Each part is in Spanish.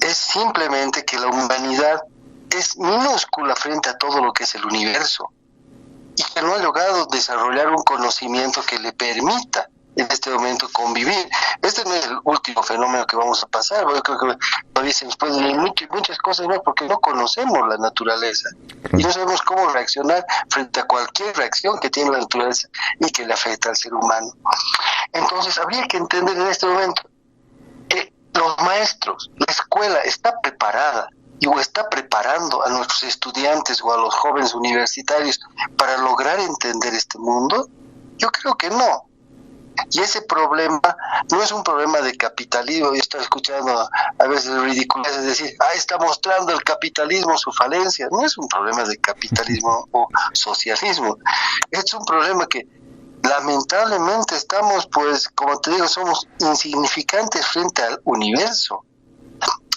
es simplemente que la humanidad es minúscula frente a todo lo que es el universo y que no ha logrado desarrollar un conocimiento que le permita en este momento convivir. Este no es el último fenómeno que vamos a pasar. Yo creo que todavía se nos pueden venir muchas cosas más porque no conocemos la naturaleza y no sabemos cómo reaccionar frente a cualquier reacción que tiene la naturaleza y que le afecta al ser humano. Entonces habría que entender en este momento los maestros, la escuela está preparada o está preparando a nuestros estudiantes o a los jóvenes universitarios para lograr entender este mundo. Yo creo que no. Y ese problema no es un problema de capitalismo. Yo estoy escuchando a veces ridiculeces decir, está mostrando el capitalismo su falencia. No es un problema de capitalismo o socialismo. Es un problema que lamentablemente estamos, pues, como te digo, somos insignificantes frente al universo.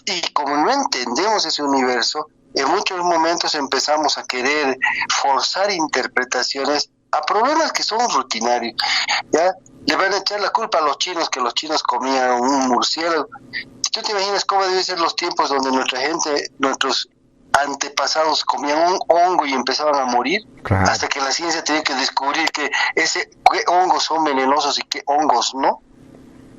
Y como no entendemos ese universo, en muchos momentos empezamos a querer forzar interpretaciones a problemas que son rutinarios. ¿Ya? Le van a echar la culpa a los chinos, que los chinos comían un murciélago. ¿Tú te imaginas cómo deben ser los tiempos donde nuestros antepasados comían un hongo y empezaban a morir? Claro. Hasta que la ciencia tenía que descubrir qué hongos son venenosos y qué hongos no.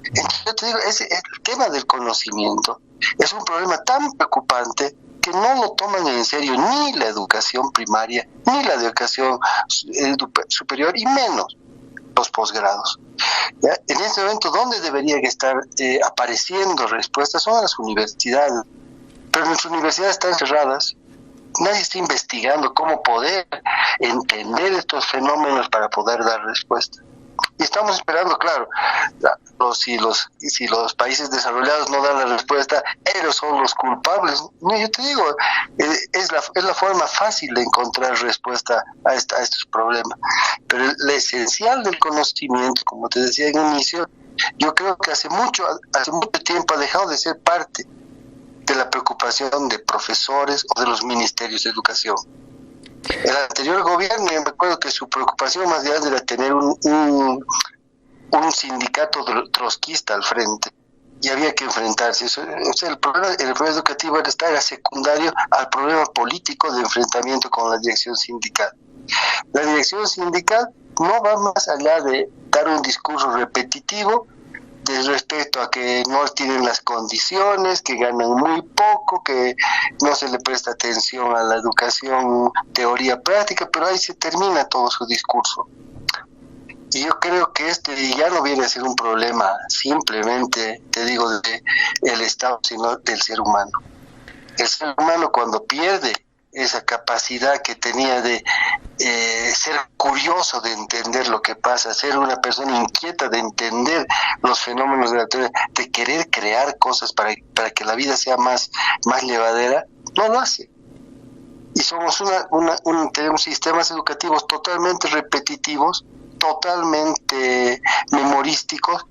Entonces yo te digo, el tema del conocimiento es un problema tan preocupante que no lo toman en serio ni la educación primaria, ni la educación superior, y menos los posgrados. ¿Ya? En este momento, ¿dónde deberían estar apareciendo respuestas? Son las universidades. Pero nuestras universidades están cerradas. Nadie está investigando cómo poder entender estos fenómenos para poder dar respuesta. Y estamos esperando, claro, si los países desarrollados no dan la respuesta, ellos son los culpables. No, yo te digo, es la forma fácil de encontrar respuesta a estos problemas. Pero lo esencial del conocimiento, como te decía en el inicio, yo creo que hace mucho tiempo ha dejado de ser parte de la preocupación de profesores o de los ministerios de educación. El anterior gobierno, yo me acuerdo que su preocupación más grande era tener un sindicato trotskista al frente y había que enfrentarse. El problema educativo era secundario al problema político de enfrentamiento con la dirección sindical. La dirección sindical no va más allá de dar un discurso repetitivo respecto a que no tienen las condiciones, que ganan muy poco, que no se le presta atención a la educación teoría práctica, pero ahí se termina todo su discurso. Y yo creo que ya no viene a ser un problema simplemente, te digo, del Estado, sino del ser humano. El ser humano, cuando pierde esa capacidad que tenía de ser curioso de entender lo que pasa, ser una persona inquieta de entender los fenómenos de la teoría, de querer crear cosas para que la vida sea más llevadera, no lo hace. Y somos tenemos sistemas educativos totalmente repetitivos, totalmente memorísticos,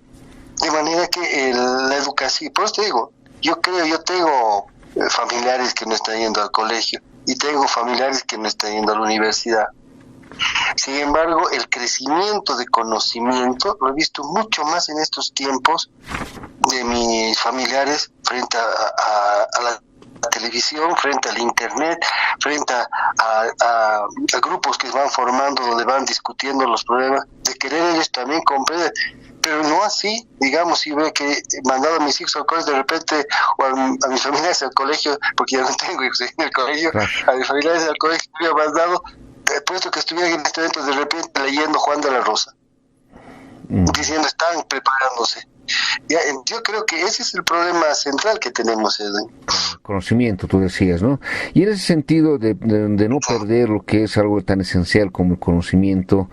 de manera que la educación, por eso te digo, yo tengo familiares que no están yendo al colegio y tengo familiares que no están yendo a la universidad. Sin embargo, el crecimiento de conocimiento lo he visto mucho más en estos tiempos de mis familiares frente a la televisión, frente al internet, frente a grupos que se van formando donde van discutiendo los problemas, de querer ellos también comprender. Pero no así, digamos, si ve que he mandado a mis hijos al colegio de repente, o a mis familiares al colegio, porque ya no tengo hijos en el colegio, a mis familiares al colegio me he mandado, puesto que estuvieran en este evento de repente leyendo Juan de la Rosa, diciendo están preparándose. Yo creo que ese es el problema central que tenemos, Edwin. Conocimiento, tú decías, ¿no? Y en ese sentido de no perder lo que es algo tan esencial como el conocimiento,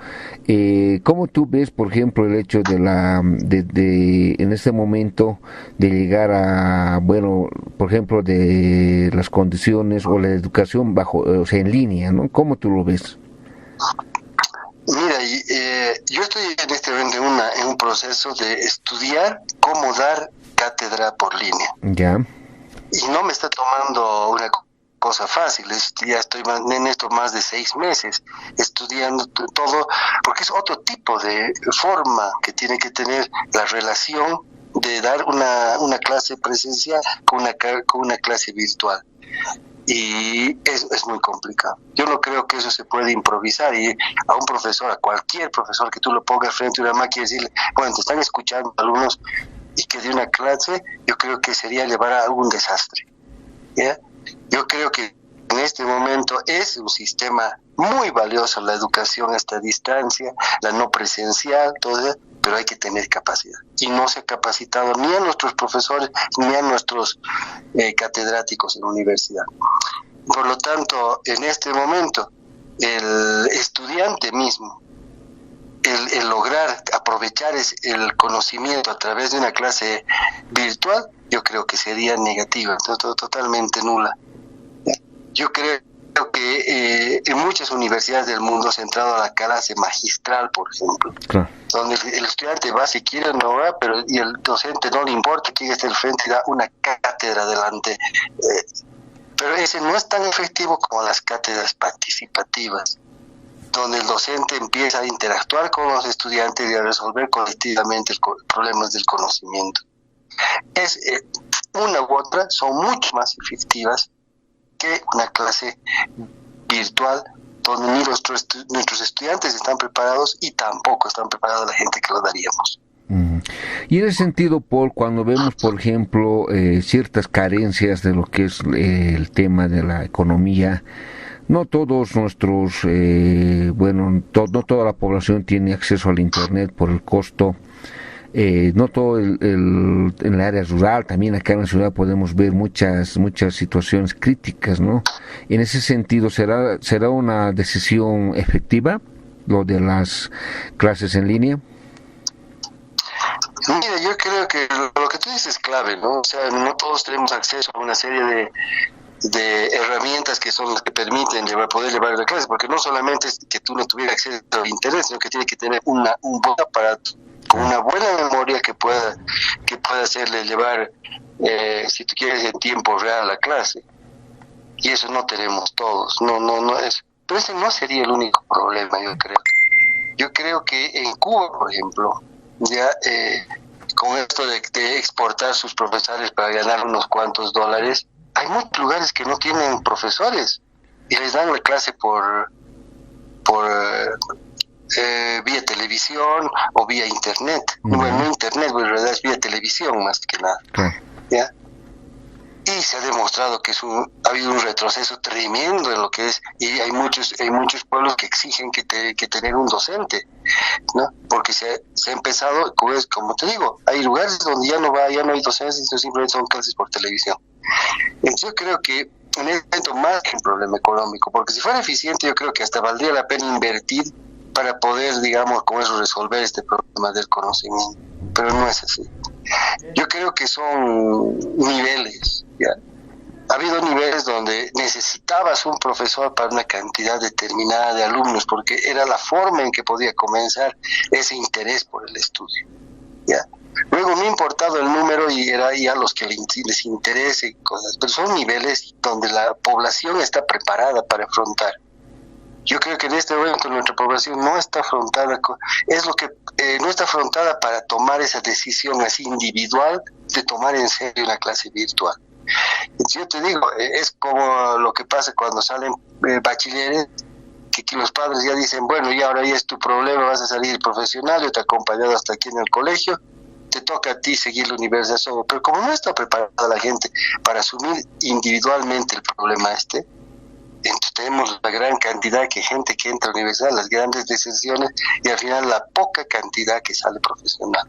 ¿cómo tú ves, por ejemplo, el hecho de en este momento de llegar a, bueno, por ejemplo, de las condiciones o la educación en línea, ¿no? ¿Cómo tú lo ves? Mira, yo estoy en este momento en un proceso de estudiar cómo dar cátedra por línea. Ya. Y no me está tomando una cosa fácil, ya estoy en esto más de 6 meses estudiando todo, porque es otro tipo de forma que tiene que tener la relación de dar una clase presencial con una clase virtual. Y es muy complicado. Yo no creo que eso se puede improvisar, y a un profesor, a cualquier profesor que tú lo pongas frente a una máquina y decirle, bueno, te están escuchando alumnos, y que de una clase, yo creo que sería llevar a algún desastre, ¿ya? Yo creo que en este momento es un sistema muy valioso la educación a esta distancia, la no presencial, todo eso, pero hay que tener capacidad. Y no se ha capacitado ni a nuestros profesores ni a nuestros catedráticos en la universidad. Por lo tanto, en este momento, el estudiante mismo, el lograr aprovechar el conocimiento a través de una clase virtual, yo creo que sería negativa, totalmente nula. Yo creo que en muchas universidades del mundo se ha entrado a la clase magistral, por ejemplo, claro, donde el estudiante va si quiere o no va, pero y el docente no le importa quién esté al frente y da una cátedra delante. Pero ese no es tan efectivo como las cátedras participativas, donde el docente empieza a interactuar con los estudiantes y a resolver colectivamente problemas del conocimiento. Una u otra son mucho más efectivas que una clase virtual donde ni nuestros estudiantes están preparados y tampoco están preparados la gente que lo daríamos. Y en ese sentido, Paul, cuando vemos, por ejemplo, ciertas carencias de lo que es el tema de la economía, no todos nuestros, no toda la población tiene acceso al Internet por el costo. No todo en el área rural, también acá en la ciudad podemos ver muchas situaciones críticas, ¿no? En ese sentido, ¿será una decisión efectiva lo de las clases en línea? Mira, yo creo que lo que tú dices es clave, ¿no? O sea, no todos tenemos acceso a una serie de herramientas que son las que permiten poder llevar la clase, porque no solamente es que tú no tuvieras acceso a internet, sino que tiene que tener un buen aparato con una buena memoria que pueda hacerle llevar, si tú quieres, en tiempo real la clase. Y eso no tenemos todos, no es. Pero ese no sería el único problema, yo creo. Yo creo que en Cuba, por ejemplo, ya con esto de exportar sus profesores para ganar unos cuantos dólares, hay muchos lugares que no tienen profesores y les dan la clase por vía televisión o vía internet. Bueno, no internet, pero en realidad es vía televisión más que nada. ¿Ya? Y se ha demostrado que ha habido un retroceso tremendo en lo que es, y hay muchos pueblos que exigen que tener un docente, ¿no? Porque se ha empezado, como te digo, hay lugares donde ya no hay docencia, sino simplemente son clases por televisión. Entonces yo creo que en este momento más que un problema económico, porque si fuera eficiente yo creo que hasta valdría la pena invertir para poder, digamos, con eso resolver este problema del conocimiento, pero no es así. Yo creo que son niveles, ¿ya? Ha habido niveles donde necesitabas un profesor para una cantidad determinada de alumnos, porque era la forma en que podía comenzar ese interés por el estudio, ¿ya? Luego no ha importado el número y era ya los que les interese cosas, pero son niveles donde la población está preparada para afrontar. Yo creo que en este momento nuestra población no está afrontada, no está afrontada para tomar esa decisión así individual de tomar en serio la clase virtual. Entonces yo te digo, es como lo que pasa cuando salen bachilleres, que los padres ya dicen, bueno, y ahora ya es tu problema, vas a salir profesional, yo te he acompañado hasta aquí en el colegio, te toca a ti seguir la universidad solo. Pero como no está preparada la gente para asumir individualmente el problema entonces tenemos la gran cantidad de gente que entra a la universidad, las grandes deserciones y al final la poca cantidad que sale profesional,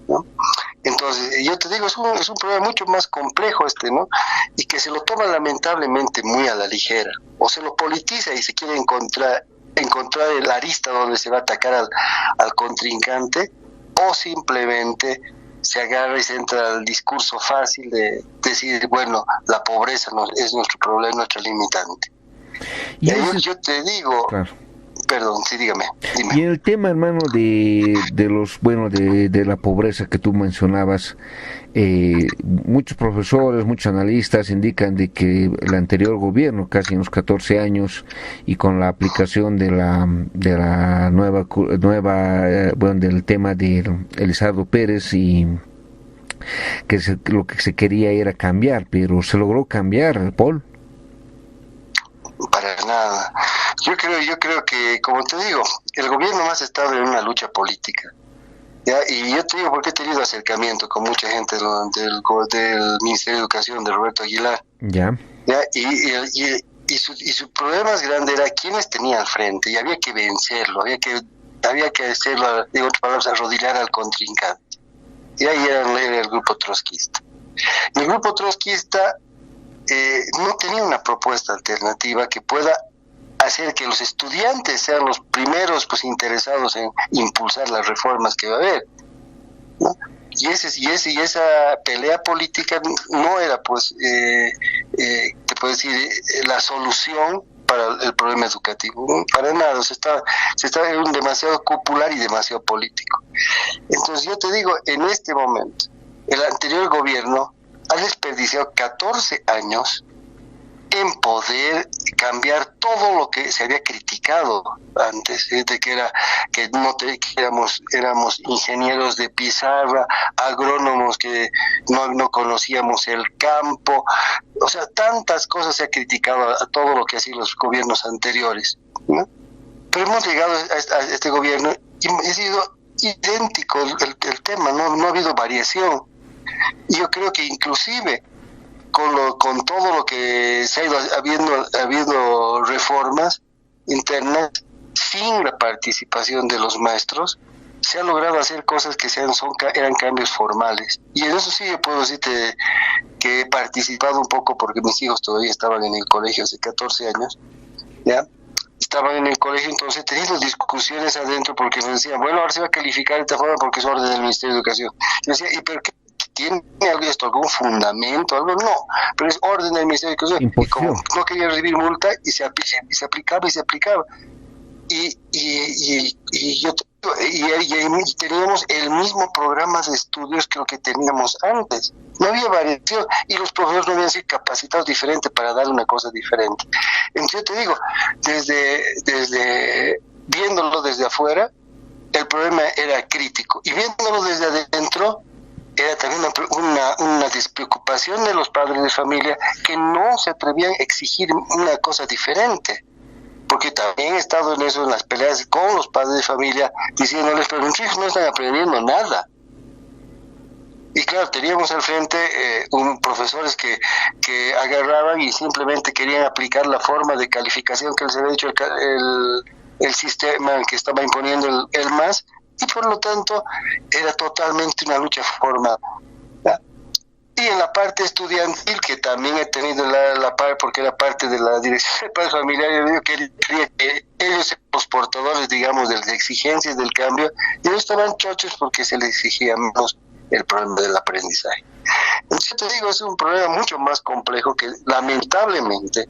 ¿no? Entonces yo te digo, es un problema mucho más complejo ¿no? Y que se lo toma lamentablemente muy a la ligera, o se lo politiza y se quiere encontrar el arista donde se va a atacar al contrincante, o simplemente se agarra y se entra al discurso fácil de decir, bueno, la pobreza es nuestro problema, nuestra limitante. Y yo te digo, claro. Perdón, sí, dime. Y en el tema, hermano, de la pobreza que tú mencionabas, muchos profesores, muchos analistas indican de que el anterior gobierno, casi unos 14 años, y con la aplicación de la nueva del tema de Elizardo Pérez y lo que se quería era cambiar, pero ¿se logró cambiar, Paul? Para nada. Yo creo que, como te digo, el gobierno más ha estado en una lucha política. ¿Ya? Y yo te digo porque he tenido acercamiento con mucha gente del Ministerio de Educación de Roberto Aguilar. Ya. ¿Ya? Y su problema más grande era quiénes tenía al frente, y había que vencerlo, había que hacerlo, de otras palabras, arrodillar al contrincante. Y ahí era el grupo trotskista. Y el grupo trotskista no tenía una propuesta alternativa que pueda hacer que los estudiantes sean los primeros interesados en impulsar las reformas que va a haber, ¿no? Y esa pelea política no era te puedo decir, la solución para el problema educativo, para nada. Se está en un demasiado popular y demasiado político. Entonces yo te digo, en este momento el anterior gobierno ha desperdiciado 14 años en poder cambiar todo lo que se había criticado antes, de que éramos ingenieros de pizarra, agrónomos que no conocíamos el campo, o sea, tantas cosas se ha criticado a todo lo que hacían los gobiernos anteriores, ¿no? Pero hemos llegado a este gobierno y ha sido idéntico el tema, no ha habido variación. Y yo creo que inclusive con todo lo que se ha ido habiendo reformas internas sin la participación de los maestros, se ha logrado hacer cosas que eran cambios formales. Y en eso sí yo puedo decirte que he participado un poco porque mis hijos todavía estaban en el colegio hace 14 años, ¿ya? Estaban en el colegio, entonces he tenido discusiones adentro porque nos decían, bueno, ahora se va a calificar de esta forma porque es orden del Ministerio de Educación. Yo decía, ¿y pero qué? ¿Tiene algún fundamento? Algo no, pero es orden del Ministerio de Educación. Y como no quería recibir multa, y se aplicaba. Y teníamos el mismo programa de estudios que lo que teníamos antes. No había variación y los profesores no habían sido capacitados diferente para dar una cosa diferente. Entonces yo te digo, desde viéndolo desde afuera, el problema era crítico, y viéndolo desde adentro, era también una despreocupación de los padres de familia que no se atrevían a exigir una cosa diferente. Porque también he estado en eso, en las peleas con los padres de familia, diciéndoles, pero nuestros hijos no están aprendiendo nada. Y claro, teníamos al frente profesores que agarraban y simplemente querían aplicar la forma de calificación que les había dicho el sistema que estaba imponiendo el MAS, y por lo tanto era totalmente una lucha formal. Y en la parte estudiantil, que también he tenido la parte, porque era parte de la dirección de padres familiares, yo quería que ellos sean los portadores, digamos, de las exigencias del cambio, y ellos estaban chochos porque se les exigía menos el problema del aprendizaje. Entonces, yo te digo, es un problema mucho más complejo que lamentablemente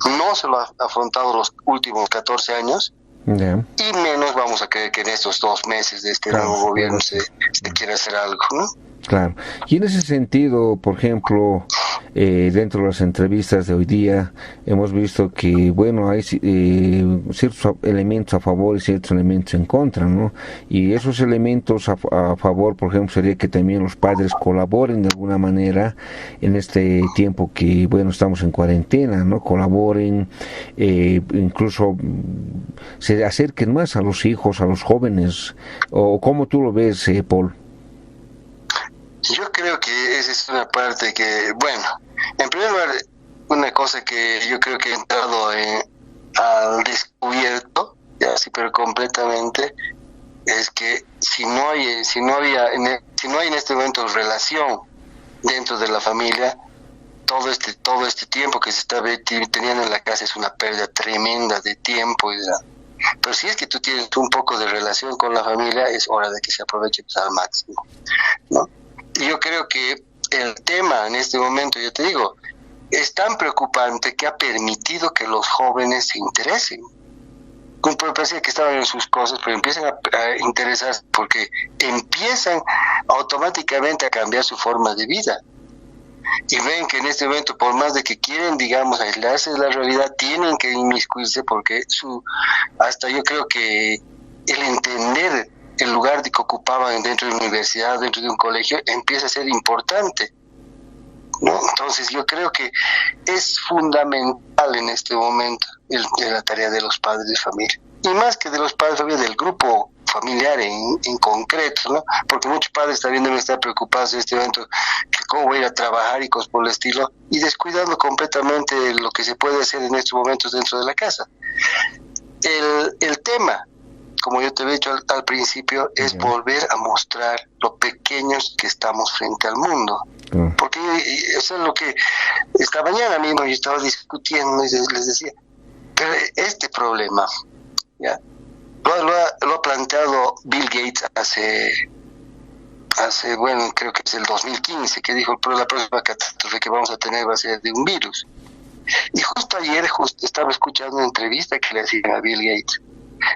no se lo ha afrontado los últimos 14 años, yeah. Y menos vamos a creer que en estos 2 meses de este nuevo gobierno se quiere hacer algo, ¿no? Claro. Y en ese sentido, por ejemplo, dentro de las entrevistas de hoy día, hemos visto que, bueno, hay ciertos elementos a favor y ciertos elementos en contra, ¿no? Y esos elementos a favor, por ejemplo, sería que también los padres colaboren de alguna manera en este tiempo que, bueno, estamos en cuarentena, ¿no? Colaboren, incluso se acerquen más a los hijos, a los jóvenes, o ¿cómo tú lo ves, Paul? Yo creo que esa es una parte que, bueno, en primer lugar, una cosa que yo creo que he entrado al descubierto, ya sí, pero completamente, es que si no hay en este momento relación dentro de la familia, todo este tiempo que se está teniendo en la casa es una pérdida tremenda de tiempo pero si es que tú tienes un poco de relación con la familia, es hora de que se aproveche al máximo, ¿no? Y yo creo que el tema en este momento, yo te digo, es tan preocupante que ha permitido que los jóvenes se interesen. Parecía que estaban en sus cosas, pero empiezan a interesarse porque empiezan automáticamente a cambiar su forma de vida. Y ven que en este momento, por más de que quieren, digamos, aislarse de la realidad, tienen que inmiscuirse porque hasta yo creo que el entender el lugar que ocupaban dentro de una universidad, dentro de un colegio, empieza a ser importante, ¿no? Entonces yo creo que es fundamental en este momento la tarea de los padres de familia, y más que de los padres de familia, del grupo familiar en concreto, ¿no? Porque muchos padres también deben estar preocupados en este momento, cómo voy a ir a trabajar y cosas por el estilo, y descuidando completamente lo que se puede hacer en estos momentos dentro de la casa. El tema, como yo te he dicho al principio, es volver a mostrar lo pequeños que estamos frente al mundo. Porque eso es lo que esta mañana mismo yo estaba discutiendo y les decía, pero este problema, ¿ya? Lo ha planteado Bill Gates hace, bueno, creo que es el 2015, que dijo, pero la próxima catástrofe que vamos a tener va a ser de un virus. Y justo ayer estaba escuchando una entrevista que le hacían a Bill Gates.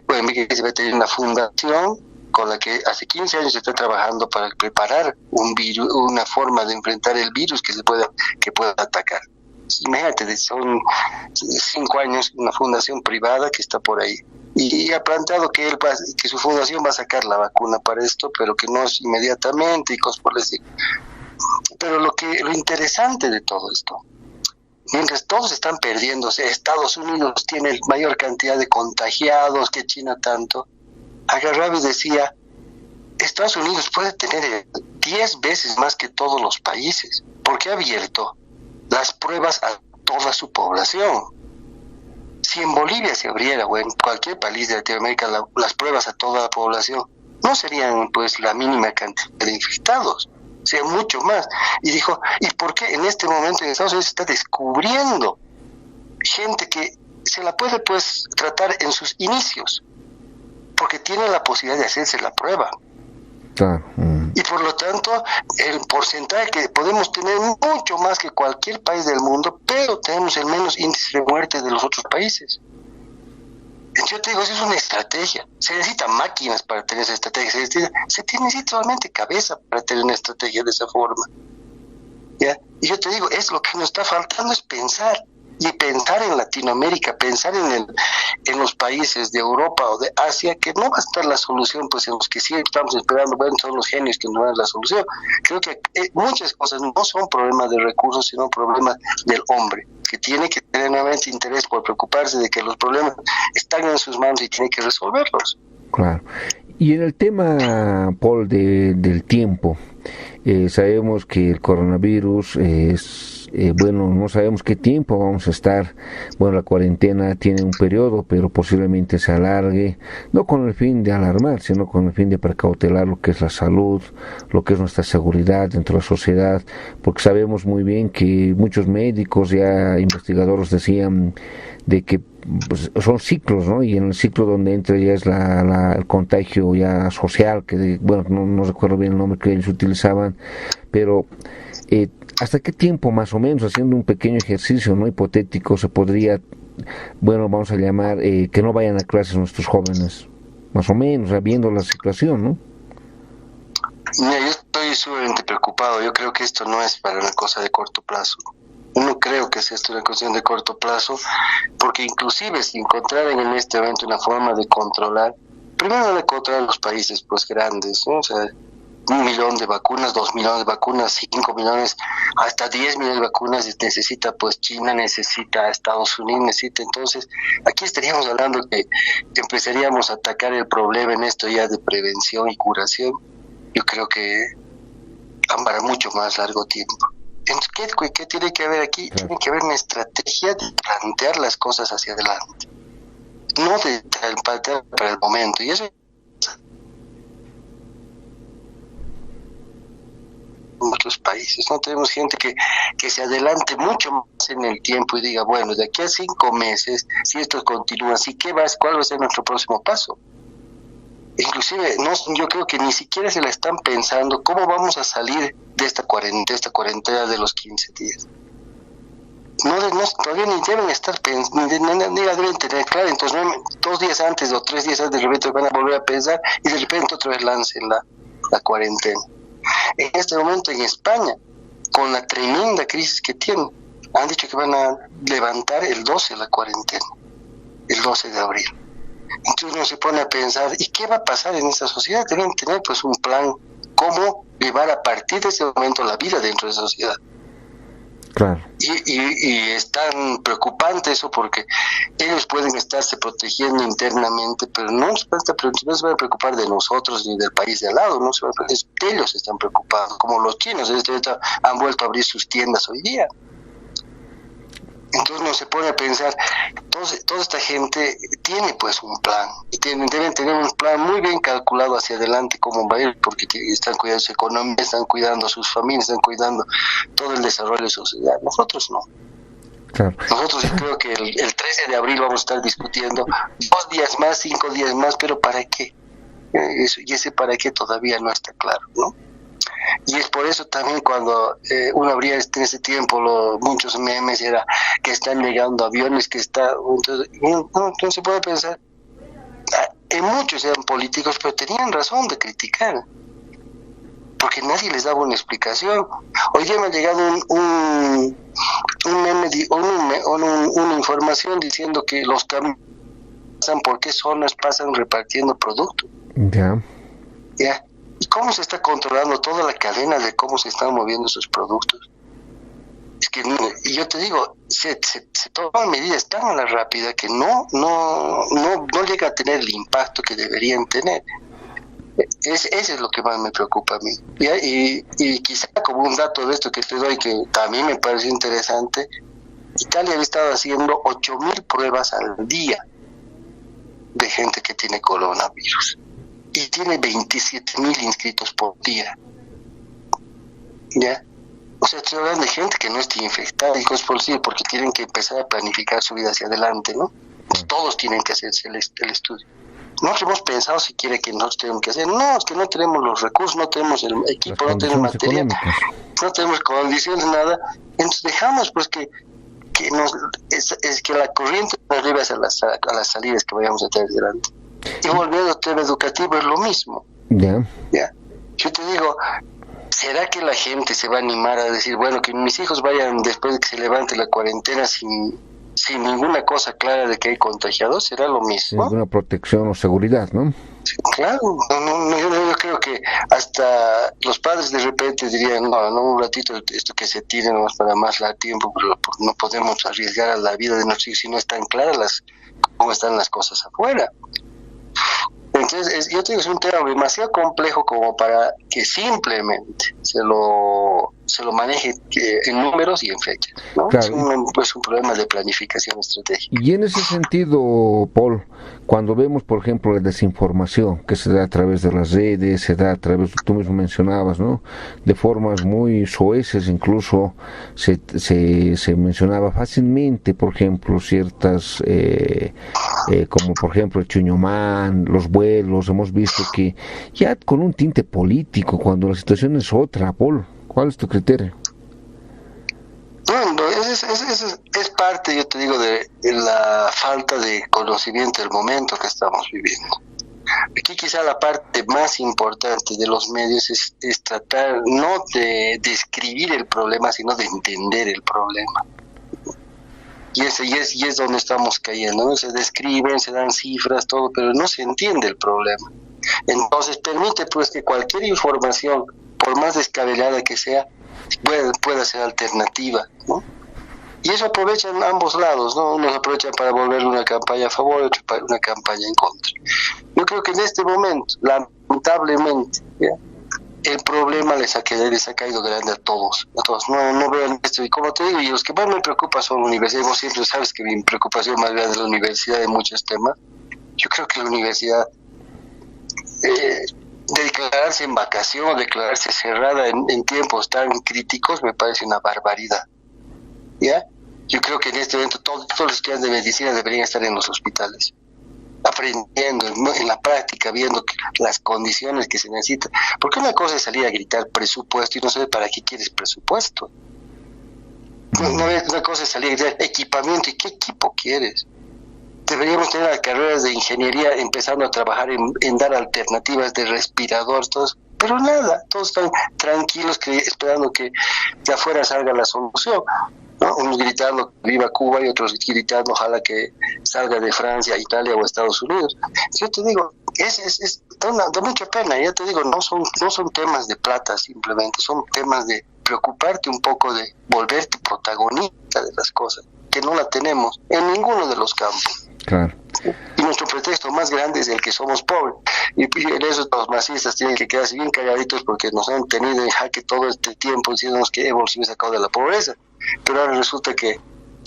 Bueno, Bill Gates va a tener una fundación con la que hace 15 años está trabajando para preparar un virus, una forma de enfrentar el virus que pueda atacar. Imagínate, son 5 años, una fundación privada que está por ahí. Y ha planteado que su fundación va a sacar la vacuna para esto, pero que no es inmediatamente y cosas por el estilo. Pero lo interesante de todo esto, mientras todos están perdiéndose, Estados Unidos tiene mayor cantidad de contagiados que China tanto, agarraba y decía, Estados Unidos puede tener 10 veces más que todos los países, porque ha abierto las pruebas a toda su población. Si en Bolivia se abriera, o en cualquier país de Latinoamérica, las pruebas a toda la población, no serían pues la mínima cantidad de infectados, serían mucho más. Y dijo, ¿y por qué en este momento en Estados Unidos se está descubriendo gente que se la puede pues tratar en sus inicios? Porque tiene la posibilidad de hacerse la prueba. Y por lo tanto, el porcentaje que podemos tener mucho más que cualquier país del mundo, pero tenemos el menos índice de muerte de los otros países. Yo te digo, eso es una estrategia. Se necesitan máquinas para tener esa estrategia. Se necesita solamente cabeza para tener una estrategia de esa forma. ¿Ya? Y yo te digo, es lo que nos está faltando, es pensar. Y pensar en Latinoamérica, pensar en los países de Europa o de Asia, que no va a estar la solución, pues en los que sí estamos esperando, bueno, son los genios que no dan la solución. Creo que muchas cosas no son problemas de recursos, sino problemas del hombre, que tiene que tener nuevamente interés por preocuparse de que los problemas están en sus manos y tiene que resolverlos. Claro. Y en el tema, Paul, del tiempo, sabemos que el coronavirus es... bueno, no sabemos qué tiempo vamos a estar. Bueno, la cuarentena tiene un periodo, pero posiblemente se alargue, no con el fin de alarmar, sino con el fin de precautelar lo que es la salud, lo que es nuestra seguridad dentro de la sociedad, porque sabemos muy bien que muchos médicos, ya investigadores decían de que pues, son ciclos, ¿no? Y en el ciclo donde entra ya es el contagio ya social, que bueno, no recuerdo bien el nombre que ellos utilizaban, pero ¿hasta qué tiempo más o menos, haciendo un pequeño ejercicio no hipotético, se podría, bueno, vamos a llamar, que no vayan a clases nuestros jóvenes? Más o menos, viendo la situación, ¿no? Mira, yo estoy sumamente preocupado. Yo creo que esto no es para una cosa de corto plazo. No creo que sea esto una cuestión de corto plazo, porque inclusive si encontraran en este momento una forma de controlar, primero de controlar los países pues grandes, ¿no? O sea, 1 millón de vacunas, 2 millones de vacunas, 5 millones, hasta 10 millones de vacunas necesita pues China, necesita Estados Unidos, necesita. Entonces, aquí estaríamos hablando que empezaríamos a atacar el problema en esto ya de prevención y curación. Yo creo que para mucho más largo tiempo. Entonces, ¿qué tiene que haber aquí? Claro. Tiene que haber una estrategia de plantear las cosas hacia adelante, no de plantear para el momento. Y eso en otros países, no tenemos gente que se adelante mucho más en el tiempo y diga, bueno, de aquí a 5 meses, si esto continúa así, ¿cuál va a ser nuestro próximo paso? Inclusive, yo creo que ni siquiera se la están pensando cómo vamos a salir de esta cuarentena de los 15 días. Todavía ni deben estar pensando, ni la deben tener clara. Entonces, 2 días antes o 3 días antes, de repente van a volver a pensar y de repente otra vez lancen la cuarentena. En este momento en España, con la tremenda crisis que tienen, han dicho que van a levantar el 12 la cuarentena, el 12 de abril. Entonces uno se pone a pensar, ¿y qué va a pasar en esta sociedad? Deben tener pues un plan, cómo llevar a partir de ese momento la vida dentro de esa sociedad. Claro. Y es tan preocupante eso porque ellos pueden estarse protegiendo internamente, pero no se van a preocupar de nosotros ni del país de al lado, no se van a, ellos están preocupados, como los chinos han vuelto a abrir sus tiendas hoy día. Entonces uno se pone a pensar, toda esta gente tiene pues un plan, y deben tener un plan muy bien calculado hacia adelante cómo va a ir, porque están cuidando su economía, están cuidando a sus familias, están cuidando todo el desarrollo de su sociedad. Nosotros no. Claro. Nosotros yo creo que el 13 de abril vamos a estar discutiendo 2 días más, 5 días más, pero ¿para qué? Y ese para qué todavía no está claro, ¿no? Y es por eso también cuando uno abría en ese tiempo muchos memes era que están llegando aviones, que está... Entonces se puede pensar, en muchos eran políticos, pero tenían razón de criticar, porque nadie les daba una explicación. Hoy día me ha llegado un meme, una información diciendo que los camiones pasan por qué zonas pasan repartiendo productos. Ya. ¿Y cómo se está controlando toda la cadena de cómo se están moviendo esos productos? Es que, y yo te digo, se toman medidas tan a la rápida que no llega a tener el impacto que deberían tener. Ese es lo que más me preocupa a mí. ¿Ya? Y quizá como un dato de esto que te doy, que también me parece interesante, Italia ha estado haciendo 8.000 pruebas al día de gente que tiene coronavirus. Y tiene 27.000 inscritos por día. ¿Ya? O sea, estoy hablando de gente que no está infectada y cosas por decir, porque tienen que empezar a planificar su vida hacia adelante, ¿no? Pues todos tienen que hacerse el estudio. Nosotros hemos pensado si quiere que nosotros tenemos que hacer. No, es que no tenemos los recursos, no tenemos el equipo, no tenemos material, no tenemos condiciones, nada. Entonces dejamos pues que la corriente nos lleve a las salidas que vayamos a tener delante. Y volviendo al tema educativo es lo mismo. Ya. Yo te digo, ¿será que la gente se va a animar a decir, bueno, que mis hijos vayan después de que se levante la cuarentena sin ninguna cosa clara de que hay contagiados? ¿Será lo mismo? Sin ninguna protección o seguridad, ¿no? Sí, claro, yo creo que hasta los padres de repente dirían, no, un ratito esto que se tire nomás para más tiempo, pero no podemos arriesgar a la vida de nuestros hijos si no están claras cómo están las cosas afuera. Entonces, yo te digo, es un tema demasiado complejo como para que simplemente se lo maneje en números y en fechas, ¿no? Claro. Es un problema de planificación estratégica. Y en ese sentido, Paul, cuando vemos, por ejemplo, la desinformación que se da a través de las redes, se da a través, tú mismo mencionabas, ¿no? De formas muy soeces, incluso se mencionaba fácilmente, por ejemplo, ciertas, como por ejemplo el Chuñomán, los vuelos, hemos visto que ya con un tinte político, cuando la situación es otra, Paul. ¿Cuál es tu criterio? Bueno, es parte, yo te digo, de la falta de conocimiento del momento que estamos viviendo. Aquí quizá la parte más importante de los medios es tratar no de describir el problema, sino de entender el problema. Y es donde estamos cayendo, ¿no? Se describen, se dan cifras, todo, pero no se entiende el problema. Entonces permite pues que cualquier información, por más descabellada que sea, pueda ser alternativa, ¿no? Y eso aprovechan ambos lados, ¿no? Unos aprovechan para volver una campaña a favor, otros para una campaña en contra. Yo creo que en este momento, lamentablemente, ¿ya? El problema les ha caído grande a todos. No vean esto. Y como te digo, y los que más me preocupan son la universidad. Vos siempre sabes que mi preocupación más grande es la universidad de muchos temas. Yo creo que la universidad, declararse en vacación, declararse cerrada en tiempos tan críticos, me parece una barbaridad. ¿Ya? Yo creo que en este momento todos los estudiantes de medicina deberían estar en los hospitales, aprendiendo en la práctica, viendo las condiciones que se necesitan. Porque una cosa es salir a gritar presupuesto y no sabes para qué quieres presupuesto. Una cosa es salir a gritar equipamiento, ¿y qué equipo quieres? Deberíamos tener las carreras de ingeniería empezando a trabajar en dar alternativas de respiradores, todos, pero nada, todos están tranquilos esperando que de afuera salga la solución. ¿no? Unos gritando viva Cuba y otros gritando ojalá que salga de Francia, Italia o Estados Unidos. Yo te digo, da mucha pena. Ya te digo, no son temas de plata simplemente, son temas de preocuparte un poco, de volverte protagonista de las cosas, que no la tenemos en ninguno de los campos. Claro. Y nuestro pretexto más grande es el que somos pobres. Y en eso los masistas tienen que quedarse bien calladitos porque nos han tenido en jaque todo este tiempo diciéndonos que hemos sacado de la pobreza. Pero ahora resulta que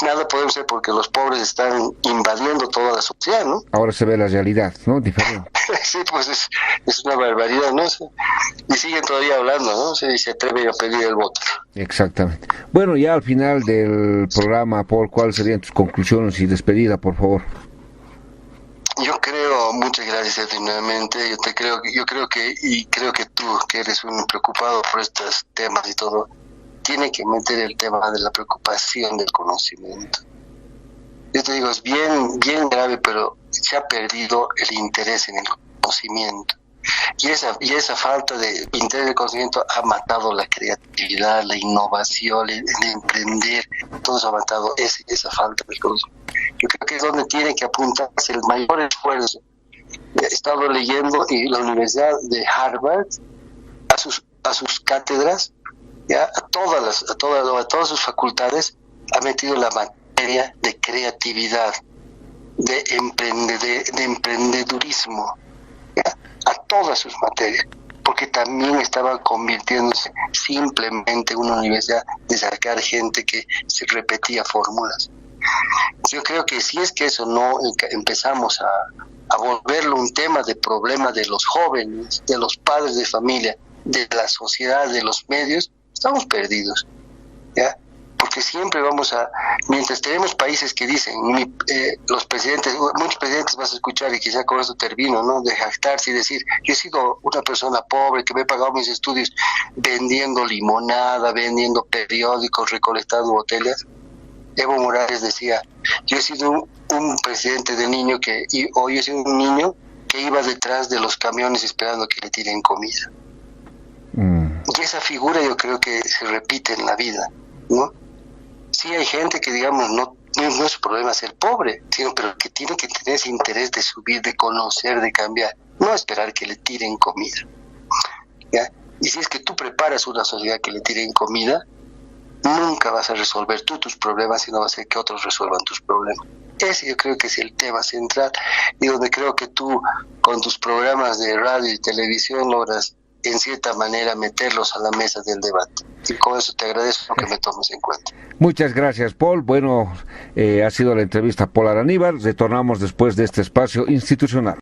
nada podemos hacer porque los pobres están invadiendo toda la sociedad, ¿no? Ahora se ve la realidad, ¿no? Diferente. Sí, pues es una barbaridad, ¿no? Y siguen todavía hablando, ¿no? Y se atreven a pedir el voto. Exactamente. Bueno, ya al final del programa, Paul, ¿cuáles serían tus conclusiones y despedida, por favor? Yo creo, muchas gracias Edwin, nuevamente, yo creo que tú, que eres un preocupado por estos temas y todo, tiene que meter el tema de la preocupación del conocimiento. Yo te digo, es bien grave, pero se ha perdido el interés en el conocimiento. Y esa falta de interés en el conocimiento ha matado la creatividad, la innovación, el emprender, todo eso ha matado esa falta de conocimiento. Yo creo que es donde tiene que apuntarse el mayor esfuerzo. He estado leyendo y la Universidad de Harvard, a sus cátedras, ya a todas sus facultades, ha metido la materia de creatividad, de emprendedurismo, ¿ya? A todas sus materias, porque también estaba convirtiéndose simplemente en una universidad de sacar gente que se repetía fórmulas. Yo creo que si es que eso no empezamos a volverlo un tema de problema de los jóvenes, de los padres de familia, de la sociedad, de los medios, estamos perdidos, ¿ya? Porque siempre mientras tenemos países que dicen, los presidentes, muchos presidentes vas a escuchar, y quizá con eso termino, ¿no? De jactarse y decir, yo he sido una persona pobre que me he pagado mis estudios vendiendo limonada, vendiendo periódicos, recolectando botellas. Evo Morales decía, yo he sido un presidente de niño yo he sido un niño que iba detrás de los camiones esperando que le tiren comida. Y esa figura yo creo que se repite en la vida, ¿no? Sí hay gente que, digamos, no es su problema ser pobre, pero que tiene que tener ese interés de subir, de conocer, de cambiar, no esperar que le tiren comida, ¿ya? Y si es que tú preparas una sociedad que le tiren comida, nunca vas a resolver tú tus problemas, sino va a ser que otros resuelvan tus problemas. Ese yo creo que es el tema central, y donde creo que tú, con tus programas de radio y televisión, logras en cierta manera meterlos a la mesa del debate. Y con eso te agradezco que me tomes en cuenta. Muchas gracias, Paul. Bueno, ha sido la entrevista Paul Araníbar. Retornamos después de este espacio institucional.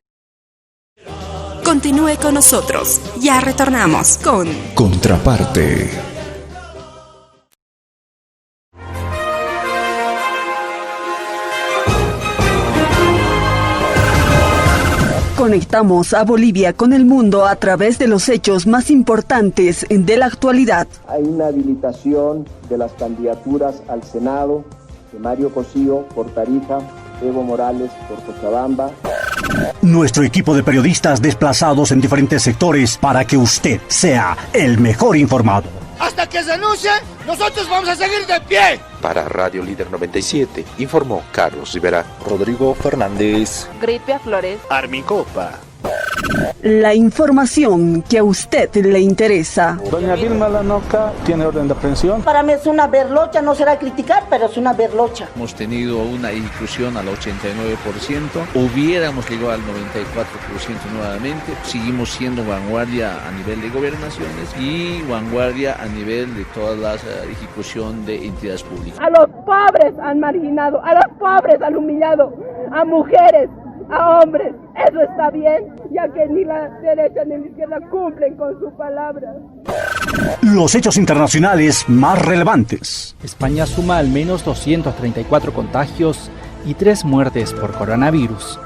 Continúe con nosotros. Ya retornamos con Contraparte. Conectamos a Bolivia con el mundo a través de los hechos más importantes de la actualidad. Hay una habilitación de las candidaturas al Senado de Mario Cosío por Tarija, Evo Morales por Cochabamba. Nuestro equipo de periodistas desplazados en diferentes sectores para que usted sea el mejor informado. Hasta que se anuncie, nosotros vamos a seguir de pie. Para Radio Líder 97, informó Carlos Rivera. Rodrigo Fernández. Gripia Flores. Armin Copa. La información que a usted le interesa. Doña Dilma Lanoca tiene orden de aprehensión. Para mí es una berlocha, no será criticar, pero es una berlocha. Hemos tenido una ejecución al 89%, hubiéramos llegado al 94% nuevamente. Seguimos siendo vanguardia a nivel de gobernaciones y vanguardia a nivel de todas las ejecución de entidades públicas. A los pobres han marginado, a los pobres han humillado, a mujeres, a hombres. Eso está bien, ya que ni la derecha ni la izquierda cumplen con su palabra. Los hechos internacionales más relevantes. España suma al menos 234 contagios y 3 muertes por coronavirus.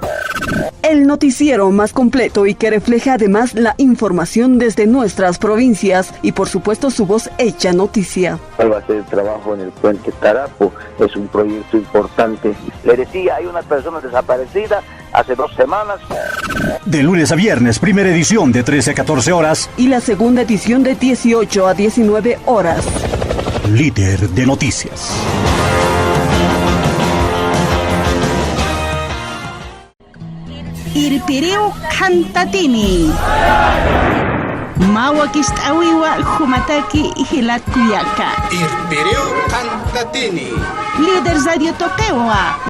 El noticiero más completo y que refleja además la información desde nuestras provincias y por supuesto su voz hecha noticia. ¿Cuál va a ser el trabajo en el puente Tarapo? Es un proyecto importante. Le decía, hay una persona desaparecida hace 2 semanas. De lunes a viernes, primera edición de 13 a 14 horas. Y la segunda edición de 18 a 19 horas. líder de noticias. Irpireu Cantatini Mawakist'awiwa Jumataki Hilatkuyaka Irpireu Cantatini Líder Radio Toquewa